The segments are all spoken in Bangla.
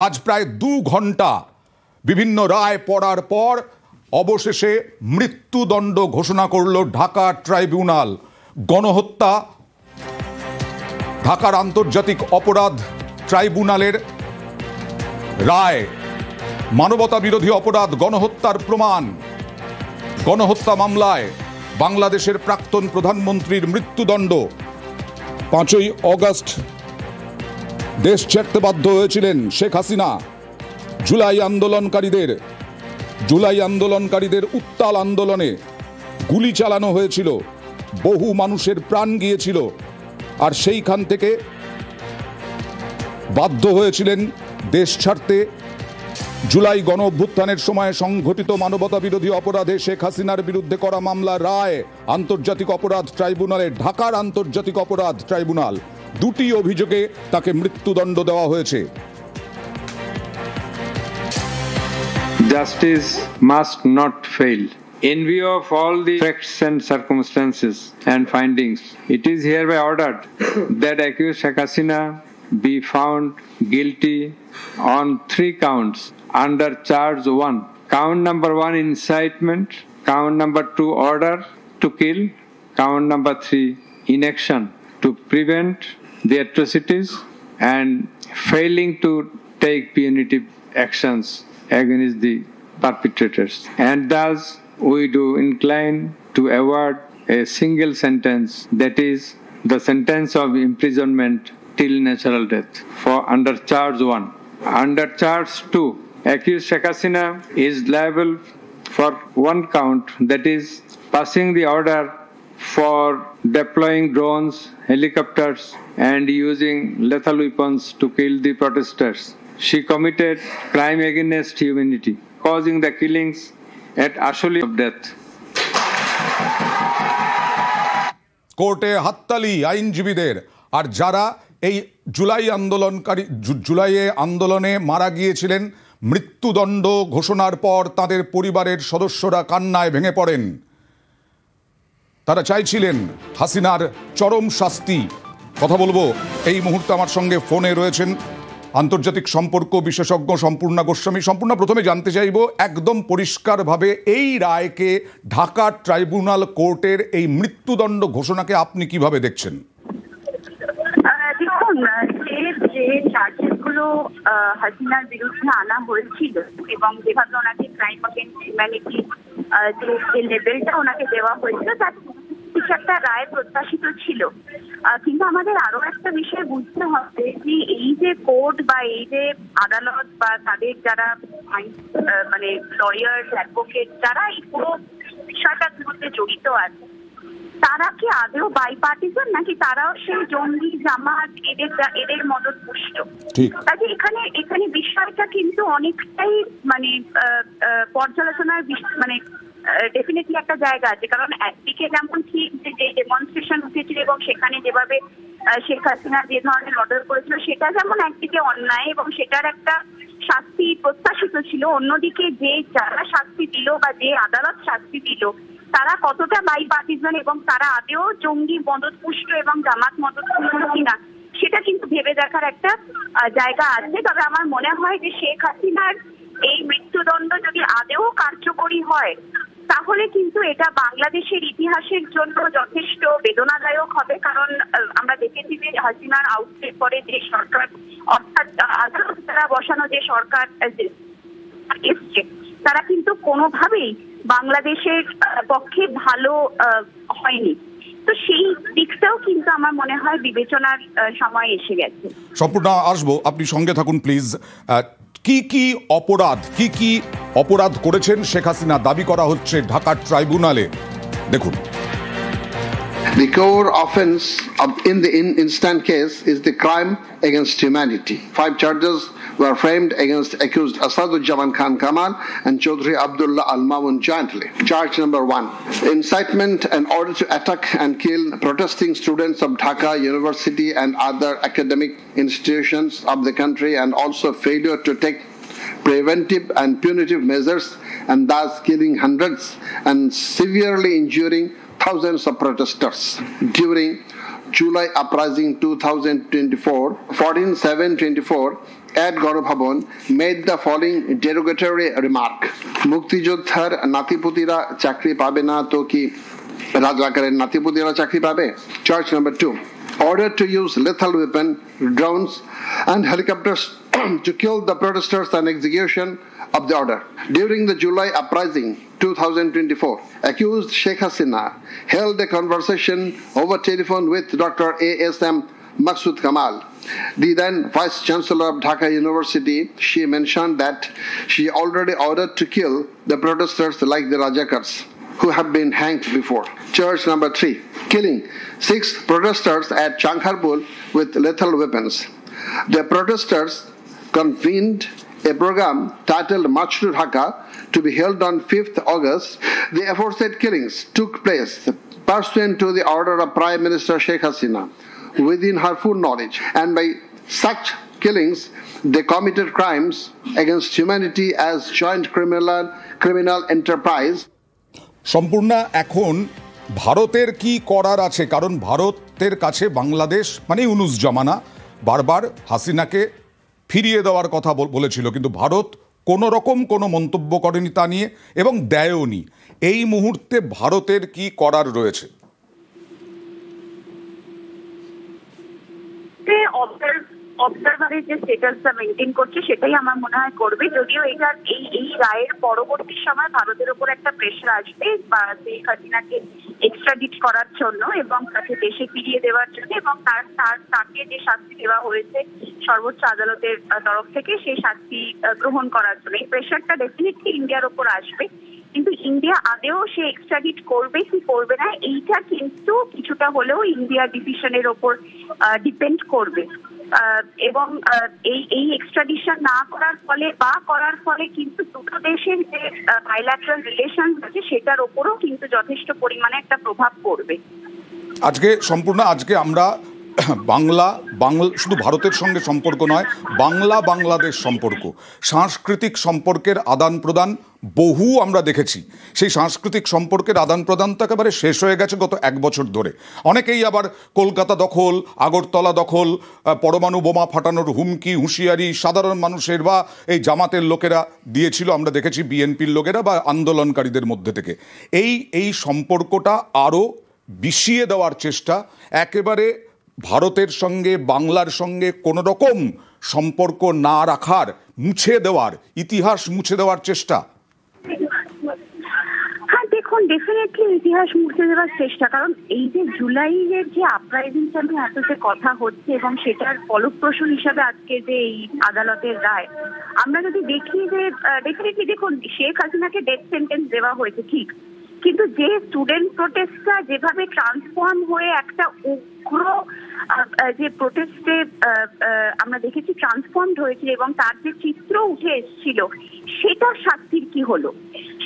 আজ প্রায় 2 ঘন্টা বিভিন্ন রায় পড়ার পর অবশেষে মৃত্যুদণ্ড ঘোষণা করল ঢাকা ট্রাইব্যুনাল। গণহত্যা ঢাকার আন্তর্জাতিক অপরাধ ট্রাইব্যুনালের রায়, মানবতা বিরোধী অপরাধ গণহত্যার প্রমাণ। গণহত্যা মামলায় বাংলাদেশের প্রাক্তন প্রধানমন্ত্রীর মৃত্যুদণ্ড। 5ই অগস্ট দেশ ছাড়তে বাধ্য হয়েছিলেন শেখ হাসিনা। জুলাই আন্দোলনকারীদের উত্তাল আন্দোলনে গুলি চালানো হয়েছিল, বহু মানুষের প্রাণ গিয়েছিল, আর সেইখান থেকে বাধ্য হয়েছিলেন দেশ ছাড়তে। জুলাই গণ অভ্যুত্থানের সময় সংঘটিত মানবতা বিরোধী অপরাধে শেখ হাসিনার বিরুদ্ধে করা মামলা রায় আন্তর্জাতিক অপরাধ ট্রাইব্যুনালে, ঢাকার আন্তর্জাতিক অপরাধ ট্রাইব্যুনাল। 2টি অভিযোগে তাকে মৃত্যুদণ্ড দেওয়া হয়েছে। Justice must not fail. In view of all the facts and circumstances and findings, it is hereby ordered that accused Sheikh Hasina be found guilty on 3 counts under charge 1. Count number 1, incitement. Count number 2, order to kill. Count number 3, inaction to prevent the atrocities and failing to take punitive actions against the perpetrators. And thus we do incline to award a single sentence, that is the sentence of imprisonment till natural death for under charge 1. Under charge 2, accused Sheikh Hasina is liable for 1 count, that is passing the order for deploying drones, helicopters and using lethal weapons to kill the protesters. She committed crime against humanity, causing the killings at Asholi of death. কোর্টে হাততালি আইনজীবীদের। আর যারা এই জুলাইয়ে আন্দোলনে মারা গিয়েছিলেন, মৃত্যুদণ্ড ঘোষণার পর তাদের পরিবারের সদস্যরা কান্নায় ভেঙে পড়েন। তারা চাইছিলেন হাসিনার চরম শাস্তি। কথা বলবো এই মুহূর্তে আমার সঙ্গে ফোনে রয়েছেন আন্তর্জাতিক সম্পর্ক বিশেষজ্ঞ সম্পূর্ণা গোস্বামী। সম্পূর্ণা, প্রথমে জানতে চাইব একদম পরিষ্কারভাবে এই রায়কে, ঢাকা ট্রাইব্যুনাল কোর্টের এই মৃত্যুদণ্ড ঘোষণাকে আপনি কিভাবে দেখছেন? দেখুন, যে চার্জেসগুলো হাসিনার বিরুদ্ধে আনা হয়েছিল এবং যেভাবে ওনাকে ক্রাইম অ্যাগেইনস্ট হিউম্যানিটি যে লেভেলটা ওনাকে দেওয়া হয়েছিল, তার কিছু একটা রায় প্রত্যাশিত ছিল। কিন্তু আমাদের আরো একটা বিষয় বুঝতে হবে যে এই যে কোর্ট বা এই যে আদালত বা তাদের যারা মানে লয়ার্স, অ্যাডভোকেট, যারা এই পুরো বিষয়টার মধ্যে জড়িত আছে, তারা কি আদৌ বাইপার্টিসান নাকি তারাও সেই জঙ্গি জামাত এদের মদত পুষ্ট? কাজে এখানে বিষয়টা কিন্তু অনেকটাই মানে পর্যালোচনার মানে ডেফিনেটলি একটা জায়গা আছে। কারণ একদিকে যেমন ঠিক যে ডেমনস্ট্রেশন উঠেছিল এবং সেখানে যেভাবে শেখ হাসিনা যে ধরনের অর্ডার করেছিল সেটা যেমন একদিকে অন্যায় এবং সেটার একটা শাস্তি প্রত্যাশিত ছিল, অন্যদিকে যে যারা শাস্তি দিল বা যে আদালত শাস্তি দিল তারা কতটা বাইপার্টিসান এবং তারা আদেও জঙ্গি মদতপুষ্ট এবং জামাত মদতপুষ্ট কিনা সেটা কিন্তু ভেবে দেখার একটা জায়গা আছে। তবে আমার মনে হয় যে শেখ হাসিনার এই মৃত্যুদণ্ড যদি আদেও কার্যকরী হয় তাহলে কিন্তু এটা বাংলাদেশের ইতিহাসের জন্য যথেষ্ট বেদনাদায়ক হবে। কারণ আমরা দেখেছি যে হাসিনার আউটের পরে যে সরকার, অর্থাৎ আদালত দ্বারা বসানো যে সরকার এসছে, তারা কিন্তু কোনোভাবেই বাংলাদেশের পক্ষে ভালো হয়নি। তো সেই দিকটাও কিন্তু আমার মনে হয় বিবেচনার সময় এসে গেছে। সম্পূর্ণ আসবো, আপনি সঙ্গে থাকুন প্লিজ। কি অপরাধ করেছেন শেখ হাসিনা দাবি করা হচ্ছে ঢাকা ট্রাইব্যুনালে, দেখুন। The core offense in the instant case is the crime against humanity. 5 charges were framed against accused Asaduzzaman Khan Kamal and Chaudhry Abdullah Al Mamun jointly. Charge number 1, incitement in order to attack and kill protesting students of Dhaka University and other academic institutions of the country, and also failure to take preventive and punitive measures, and thus killing hundreds and severely injuring thousands of protesters during July Uprising 2024, 14/7/24, at Gaurav Bhavan made the following derogatory remark. মুক্তিযোদ্ধার নাতিপুতিরা চাকরি পাবে না তো কি রাজাকারের নাতিপুতিরা চাকরি পাবে? Charge number 2. Order to use lethal weapon, drones and helicopters to kill the protesters and execution of the order. During the July uprising 2024, accused Sheikh Hasina held a conversation over telephone with Dr. A.S.M. Maksud Kamal, the then Vice Chancellor of Dhaka University. She mentioned that she already ordered to kill the protesters like the Rajakars, who have been hanged before. Charge number 3, killing 6 protesters at Chankharpur with lethal weapons. The protesters convened a program titled March to Dhaka to be held on 5th August. The aforesaid killings took place pursuant to the order of Prime Minister Sheikh Hasina within her full knowledge, and by such killings they committed crimes against humanity as joint criminal enterprise. সম্পূর্ণ এখন ভারতের কি করার আছে, কারণ ভারতের কাছে বাংলাদেশ মানে ইউনুস জামানা বারবার হাসিনাকে ফিরিয়ে দেওয়ার কথা বলেছিল, কিন্তু ভারত কোনো রকম কোনো মন্তব্য করেনি তা নিয়ে এবং দেয়ওনি। এই মুহূর্তে ভারতের কি করার রয়েছে? অবজারভারের যে স্ট্যাটাসটা মেনটেন করছে সেটাই আমার মনে হয় করবে, যদিও এটার এই রায়ের পরবর্তী সময় ভারতের উপর একটা প্রেশার আসবে বা শেখ হাসিনাকে এক্সট্রাডিট করার জন্য এবং তাকে দেশে ফিরিয়ে দেওয়ার জন্য এবং তাকে যে শাস্তি দেওয়া হয়েছে সর্বোচ্চ আদালতের তরফ থেকে সেই শাস্তি গ্রহণ করার জন্য এই প্রেশারটা ডেফিনেটলি ইন্ডিয়ার উপর আসবে। কিন্তু ইন্ডিয়া আদেও সে এক্সট্রাডিট করবে কি করবে না এইটা কিন্তু কিছুটা হলেও ইন্ডিয়ার ডিসিশনের ওপর ডিপেন্ড করবে এবং এই এক্সট্রাডিশন না করার ফলে বা করার ফলে কিন্তু দুটো দেশের যে বাইল্যাটারাল রিলেশন আছে সেটার ওপরও কিন্তু যথেষ্ট পরিমাণে একটা প্রভাব পড়বে। আজকে আমরা শুধু ভারতের সঙ্গে সম্পর্ক নয়, বাংলাদেশ সম্পর্ক, সাংস্কৃতিক সম্পর্কের আদান প্রদান বহু আমরা দেখেছি। সেই সাংস্কৃতিক সম্পর্কের আদান প্রদান তো একেবারে শেষ হয়ে গেছে গত 1 বছর ধরে। অনেকেই আবার কলকাতা দখল, আগরতলা দখল, পরমাণু বোমা ফাটানোর হুমকি হুঁশিয়ারি সাধারণ মানুষের বা এই জামাতের লোকেরা দিয়েছিল, আমরা দেখেছি বিএনপির লোকেরা বা আন্দোলনকারীদের মধ্যে থেকে। এই সম্পর্কটা আরও বিষিয়ে দেওয়ার চেষ্টা, একেবারে ভারতের সঙ্গে বাংলার সঙ্গে কোনো রকম সম্পর্ক না রাখার, মুছে দেওয়ার, ইতিহাস মুছে দেওয়ার চেষ্টা। হ্যাঁ দেখুন, ডেফিনেটলি ইতিহাস মুছে দেওয়ার চেষ্টা, কারণ এই যে জুলাইয়ের যে আপরাইজিংটা নিয়ে এত যে কথা হচ্ছে এবং সেটার ফলপ্রসূ হিসাবে আজকে যে এই আদালতের রায়, আমরা যদি দেখি যে ডেফিনেটলি দেখুন শেখ হাসিনাকে ডেথ সেন্টেন্স দেওয়া হয়েছে ঠিক, কিন্তু যে স্টুডেন্ট প্রোটেস্টটা যেভাবে ট্রান্সফর্ম হয়ে একটা উগ্র যে প্রোটেস্টে আমরা দেখেছি ট্রান্সফর্মড হয়েছিল এবং তার যে চিত্র উঠে এসেছিল, সেটার শাস্তির কি হলো,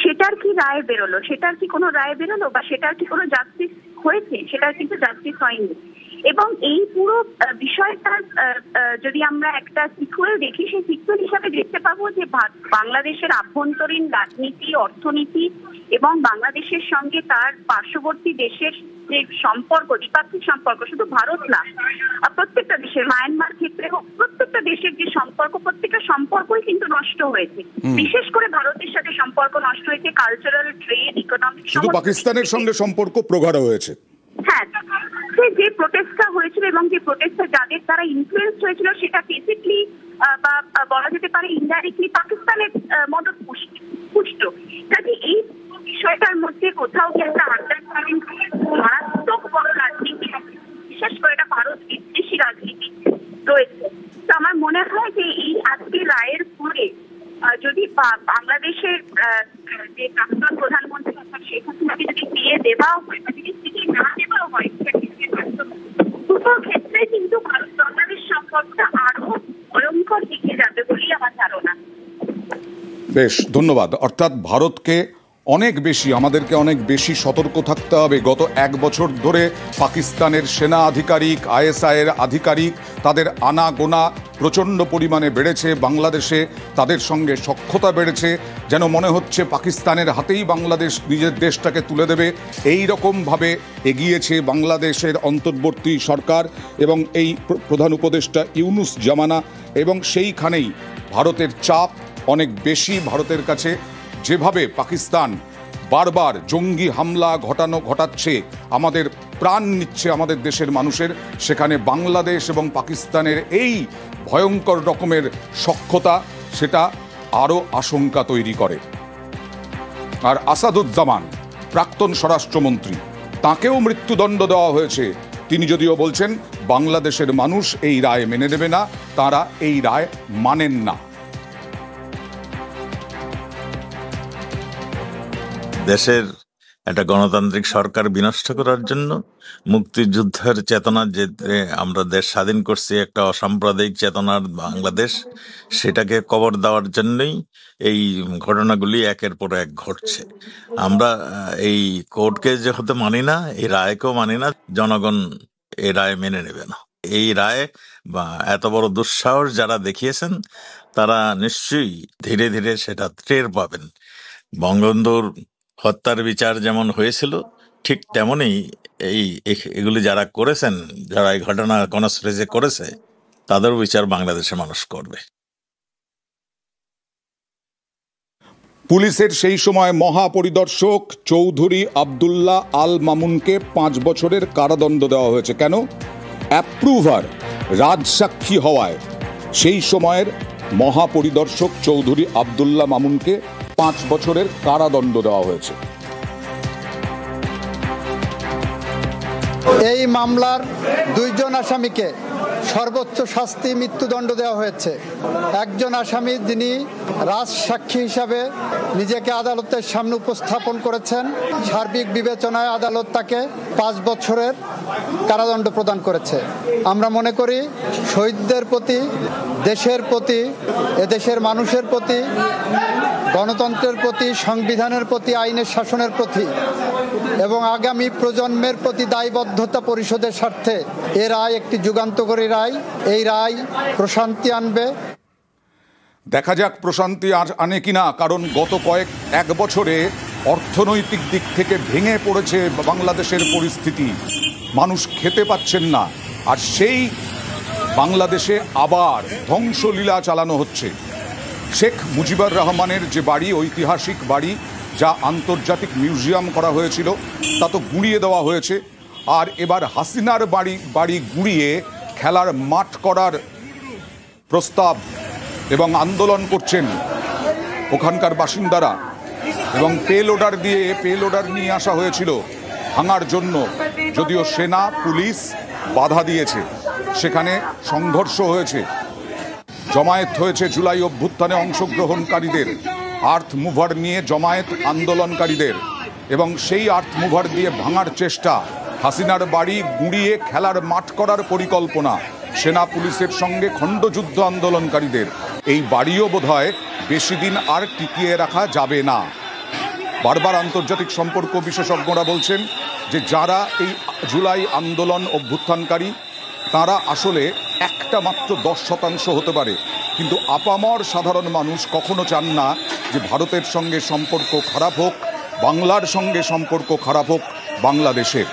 সেটার কি রায় বেরোলো, সেটার কি কোনো রায় বেরোলো বা সেটার কি কোনো জাস্টিস হয়েছে? সেটার কিন্তু জাস্টিস হয়নি। এবং এই পুরো বিষয়টার যদি আমরা একটা সিকুয়েল দেখি, সেই সিকুয়েল হিসাবে দেখতে পাবো যে বাংলাদেশের আভ্যন্তরীণ রাজনীতি, অর্থনীতি এবং বাংলাদেশের সঙ্গে তার পার্শ্ববর্তী দেশের যে সম্পর্ক, দ্বিপাক্ষিক সম্পর্ক, শুধু ভারত না, প্রত্যেকটা দেশের, মায়ানমার ক্ষেত্রে হোক, প্রত্যেকটা দেশের যে সম্পর্ক, প্রত্যেকটা সম্পর্কই কিন্তু নষ্ট হয়েছে। বিশেষ করে ভারতের সাথে সম্পর্ক নষ্ট হয়েছে, কালচারাল, ট্রেড, ইকোনমিক, শুধু পাকিস্তানের সঙ্গে সম্পর্ক প্রগাঢ় হয়েছে। হ্যাঁ, যে প্রোটেস্টটা হয়েছিল এবং যে প্রোটেস্টটা যাদের দ্বারা ইনফ্লুয়েন্স হয়েছিল সেটা বেসিকলি বা বলা যেতে পারে ইনডাইরেক্টলি পাকিস্তানের মদত পুষ্ট। কাজে এই বিষয়টার মধ্যে কোথাও কি একটা আন্ডারস্ট্যান্ডিং মারাত্মক বড় রাজনীতি, বিশেষ করে এটা ভারত বিদ্বেষী রাজনীতি রয়েছে। তো আমার মনে হয় যে এই আজকের রায়ের পরে যদি বাংলাদেশের যে প্রাক্তন প্রধানমন্ত্রী শেখ হাসিনাকে যদি দিয়ে দেওয়াও হয় বা যদি স্থিতি না দেওয়াও হয়, দুটো ক্ষেত্রে কিন্তু ভারত বাংলাদেশ সম্পর্কটা আরো ভয়ঙ্কর দিকে যাবে বলেই আমার ধারণা। বেশ, ধন্যবাদ। অর্থাৎ ভারতকে অনেক বেশি, আমাদেরকে অনেক বেশি সতর্ক থাকতে হবে। গত 1 বছর ধরে পাকিস্তানের সেনা আধিকারিক, আইএসআইয়ের আধিকারিক, তাদের আনাগোনা প্রচণ্ড পরিমাণে বেড়েছে। বাংলাদেশে তাদের সঙ্গে সখ্যতা বেড়েছে, যেন মনে হচ্ছে পাকিস্তানের হাতেই বাংলাদেশ নিজের দেশটাকে তুলে দেবে। এই রকমভাবে এগিয়েছে বাংলাদেশের অন্তর্বর্তী সরকার এবং এই প্রধান উপদেষ্টা ইউনুস জামানা, এবং সেইখানেই ভারতের চাপ অনেক বেশি ভারতের কাছে। যেভাবে পাকিস্তান বারবার জঙ্গি হামলা ঘটাচ্ছে, আমাদের প্রাণ নিচ্ছে আমাদের দেশের মানুষের, সেখানে বাংলাদেশ এবং পাকিস্তানের এই ভয়ঙ্কর রকমের সখ্যতা সেটা আরও আশঙ্কা তৈরি করে। আর আসাদুজ্জামান প্রাক্তন স্বরাষ্ট্রমন্ত্রী, তাকেও মৃত্যুদণ্ড দেওয়া হয়েছে। তিনি যদিও বলছেন বাংলাদেশের মানুষ এই রায় মেনে নেবে না, তারা এই রায় মানেন না। দেশের একটা গণতান্ত্রিক সরকার বিনষ্ট করার জন্য, মুক্তিযুদ্ধের চেতনার যে আমরা দেশ স্বাধীন করছি, একটা অসাম্প্রদায়িক চেতনার বাংলাদেশ, সেটাকে কবর দেওয়ার জন্যই এই ঘটনাগুলি একের পর এক ঘটছে। আমরা এই কোর্টকে যেহেতু মানি না, এই রায়কেও মানি না, জনগণ এই রায় মেনে নেবে না। এই রায় বা এত বড় দুঃসাহস যারা দেখিয়েছেন, তারা নিশ্চয়ই ধীরে ধীরে সেটা টের পাবেন। বঙ্গবন্ধুর হত্যার বিচার যেমন হয়েছিল, ঠিক তেমনই এগুলি যারা করেছেন, যারা এই ঘটনা কনস্পিরেসি করেছে, তাদের বিচার বাংলাদেশের মানুষ করবে। পুলিশের সেই সময় মহাপরিদর্শক চৌধুরী আবদুল্লাহ আল মামুনকে 5 বছরের কারাদণ্ড দেওয়া হয়েছে। কেন? অ্যাপ্রুভার রাজসাক্ষী হওয়ায় সেই সময়ের মহাপরিদর্শক চৌধুরী আবদুল্লাহ মামুনকে 5 বছরের কারাদণ্ড দেওয়া হয়েছে। এই মামলার 2 জন আসামিকে সর্বোচ্চ শাস্তি মৃত্যুদণ্ড দেওয়া হয়েছে। একজন আসামি, যিনি রাজসাক্ষী হিসাবে নিজেকে আদালতের সামনে উপস্থাপন করেছেন, সার্বিক বিবেচনায় আদালত তাকে 5 বছরের কারাদণ্ড প্রদান করেছে। আমরা মনে করি শহীদদের প্রতি, দেশের প্রতি, এদেশের মানুষের প্রতি, গণতন্ত্রের প্রতি, সংবিধানের প্রতি, আইনের শাসনের প্রতি এবং আগামী প্রজন্মের প্রতি দায়বদ্ধতা পরিশোধের স্বার্থে এ রায় একটি যুগান্তকারী রায়। এই রায় প্রশান্তি আনবে। দেখা যাক প্রশান্তি আনে কিনা, কারণ গত 1 বছরে অর্থনৈতিক দিক থেকে ভেঙে পড়েছে বাংলাদেশের পরিস্থিতি। মানুষ খেতে পাচ্ছেন না, আর সেই বাংলাদেশে আবার ধ্বংসলীলা চালানো হচ্ছে। শেখ মুজিবুর রহমানের যে বাড়ি, ঐতিহাসিক বাড়ি, যা আন্তর্জাতিক মিউজিয়াম করা হয়েছিল, তা তো গুঁড়িয়ে দেওয়া হয়েছে। আর এবার হাসিনার বাড়ি গুঁড়িয়ে খেলার মাঠ করার প্রস্তাব এবং আন্দোলন করছেন ওখানকার বাসিন্দারা, এবং পেলোডার নিয়ে আসা হয়েছিল ভাঙার জন্য, যদিও সেনা পুলিশ বাধা দিয়েছে। সেখানে সংঘর্ষ হয়েছে, জমায়েত হয়েছে জুলাই অভ্যুত্থানে অংশগ্রহণকারীদের, আর্থ মুভার নিয়ে জমায়েত আন্দোলনকারীদের, এবং সেই আর্থ মুভার দিয়ে ভাঙার চেষ্টা, হাসিনার বাড়ি গুঁড়িয়ে খেলার মাঠ করার পরিকল্পনা, সেনা পুলিশের সঙ্গে খণ্ডযুদ্ধ আন্দোলনকারীদের। এই বাড়িও বোধহয় বেশি দিন আর টিকিয়ে রাখা যাবে না। বারবার আন্তর্জাতিক সম্পর্ক বিশেষজ্ঞরা বলছেন যে যারা এই জুলাই আন্দোলন অভ্যুত্থানকারী, তারা আসলে একটা মাত্র 10% হতে পারে, কিন্তু আপামর সাধারণ মানুষ কখনো চান না যে ভারতের সঙ্গে সম্পর্ক খারাপ হোক, বাংলার সঙ্গে সম্পর্ক খারাপ হোক বাংলাদেশের।